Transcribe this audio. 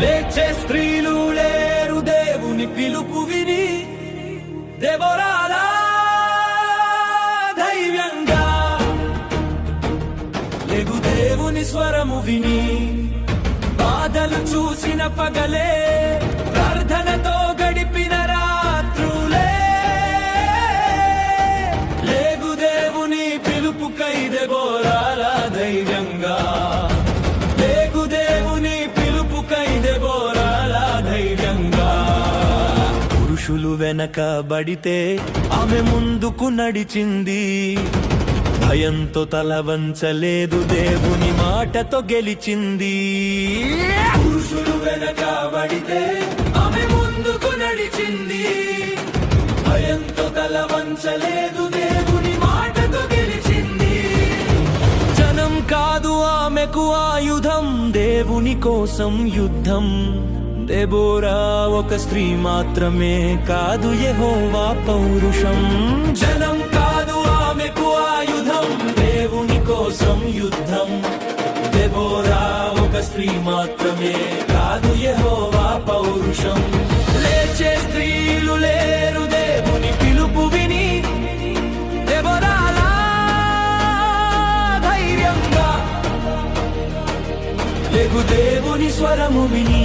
లేచే స్త్రీలు లేరు దేవుని పిలుపు విని, దెబోరాలా ధైర్యంగా లెగు దేవుని స్వరము విని. బాధలు చూసిన పగలే, ప్రార్థనతో గడిపిన రాత్రులే, లేగు దేవుని పిలుపుకై దెబోరాలా ధైర్యంగా, లేగు దేవుని పిలుపుకై దెబోరాలా ధైర్యంగా. పురుషులు వెనకబడితే ఆమె ముందుకు నడిచింది, భయంతో తల వంచలేదు, దేవుని మాటతో గెలిచింది. పురుషులు వెనకబడితే ఆమె ముందుకు నడిచింది, భయంతో తల వంచలేదు, దేవుని మాటతో గెలిచింది. జనం కాదు ఆమెకు ఆయుధం, దేవుని కోసం యుద్ధం. దెబోరా ఒక స్త్రీ మాత్రమే కాదు, యెహోవా పౌరుషం. జనం కాదు ఆమెకు ఆయుధం, దేవుని కోసం యుద్ధం. దెబోరా ఒక స్త్రీ మాత్రమే కాదు, యెహోవా పౌరుషం. లేచే స్త్రీలు లేరు దేవుని పిలుపు విని, దెబోరాలా ధైర్యంగా లెగు దేవుని స్వరము విని.